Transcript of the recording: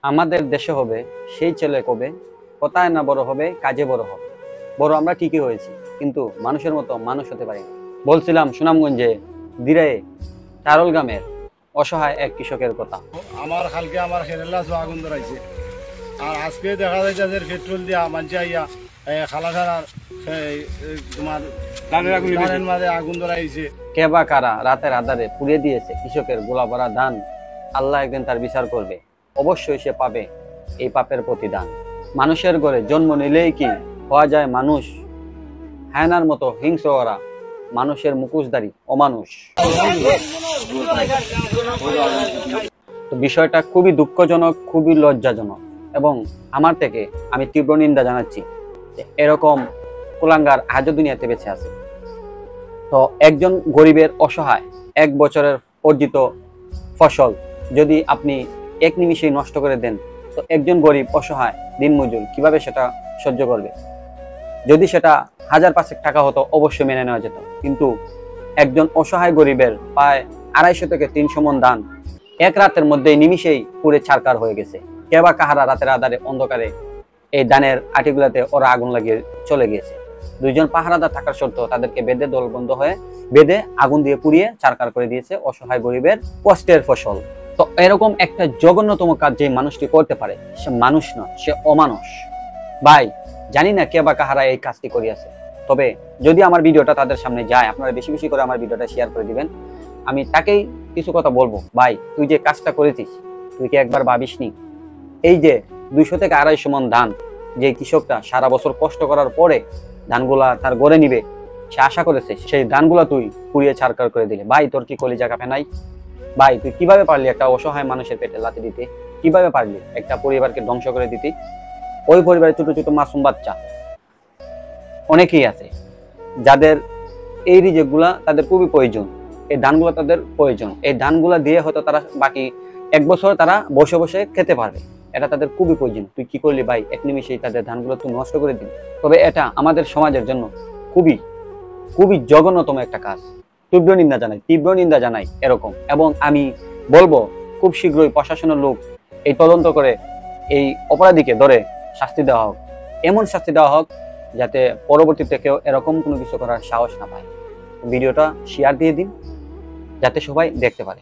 আমাদের দেশে হবে সেই ছেলে কবে কথায় না বড় হবে, কাজে বড় হবে। বড় আমরা ঠিকই হয়েছি, কিন্তু মানুষের মতো মানুষ হতে পারি না। বলছিলাম সুনামগঞ্জে দিরায়ে চারল গ্রামের অসহায় এক কৃষকের কথা। আমার কালকে আমার হেরেলা আগুন ধরাইছে, আর আজকে দেখা যাচ্ছে যে পেট্রোল দিয়া মানছে আইয়া খালা খালার তোমার ধানের মাঝে আগুন ধরাইছে। কে বা কারা রাতের আধারে পুড়িয়ে দিয়েছে কৃষকের গোলা ভরা ধান। আল্লাহ একদিন তার বিচার করবে, অবশ্যই সে পাবে এই পাপের প্রতিদান। মানুষের ঘরে জন্ম নিলেই কি হওয়া যায় মানুষ? হায়নার মতো হিংস্র ওরা মানুষের মুখোশধারী অমানুষ। তো বিষয়টা খুবই দুঃখজনক, খুবই লজ্জাজনক, এবং আমার থেকে আমি তীব্র নিন্দা জানাচ্ছি যে এরকম কুলাঙ্গার আজও দুনিয়াতে বেঁচে আছে। তো একজন গরিবের অসহায় 1 বছরের অর্জিত ফসল যদি আপনি এক নিমিষেই নষ্ট করে দেন, তো একজন গরিব অসহায় দিনমজুর কিভাবে সেটা সহ্য করবে? যদি সেটা 1000-500 টাকা হতো অবশ্যই মেনে নেওয়া যেত, কিন্তু একজন অসহায় গরিবের প্রায় 250 থেকে 300 মণ ধান এক রাতের মধ্যেই নিমিষেই পুড়ে ছারকার হয়ে গেছে। কে বা কাহারা রাতের আধারে অন্ধকারে এই ধানের আটিগুলাতে ওরা আগুন লাগিয়ে চলে গিয়েছে। 2 জন পাহারাদার থাকার সত্ত্বেও তাদেরকে বেঁধে দলবন্ধ হয়ে বেঁধে আগুন দিয়ে পুড়িয়ে ছারকার করে দিয়েছে অসহায় গরিবের কষ্টের ফসল। তো এরকম একটা জঘন্যতম কাজ যে মানুষটি করতে পারে, সে মানুষ নয়, সে অমানুষ। ভাই, জানি না কে বা কাহারা এই কাজটি করিয়াছে, তবে যদি আমার ভিডিওটা তাদের সামনে যায়, আপনারা বেশি বেশি করে আমার ভিডিওটা শেয়ার করে দিবেন। আমি তাকেই কিছু কথা বলবো, ভাই তুই যে কাজটা করেছিস, তুই কি একবার ভাবিসনি এই যে 200 থেকে 250 মণ ধান যে কৃষকটা সারা বছর কষ্ট করার পরে ধানগুলা তার গড়ে নিবে, সে আশা করেছে, সেই ধানগুলা তুই পুড়িয়ে ছারকার করে দিলে। ভাই, তোর কি কলিজা কাঁপে নাই? ভাই, তুই কিভাবে পারলি একটা অসহায় মানুষের পেটে লাথি দিতে? কিভাবে পারলি একটা পরিবারকে ধ্বংস করে দিতে? ওই পরিবারের ছোট ছোট মাসুম বাচ্চা অনেকেই আছে যাদের এই রিজেক্টগুলা তাদের খুবই প্রয়োজন, এই ধানগুলো তাদের প্রয়োজন। এই ধানগুলা দিয়ে হয়তো তারা বাকি 1 বছর তারা বসে বসে খেতে পারবে, এটা তাদের খুবই প্রয়োজন। তুই কি করলি ভাই? এক নিমিষেই তাদের ধানগুলো তুই নষ্ট করে দিলি। তবে এটা আমাদের সমাজের জন্য খুবই খুবই জঘন্যতম একটা কাজ। তীব্র নিন্দা জানাই এরকম। এবং আমি বলবো খুব শীঘ্রই প্রশাসনের লোক এই তদন্ত করে এই অপরাধীকে ধরে শাস্তি দেওয়া হোক, এমন শাস্তি দেওয়া হোক যাতে পরবর্তীতে কেউ এরকম কোনো কিছু করার সাহস না পায়। ভিডিওটা শেয়ার দিয়ে দিন যাতে সবাই দেখতে পারে।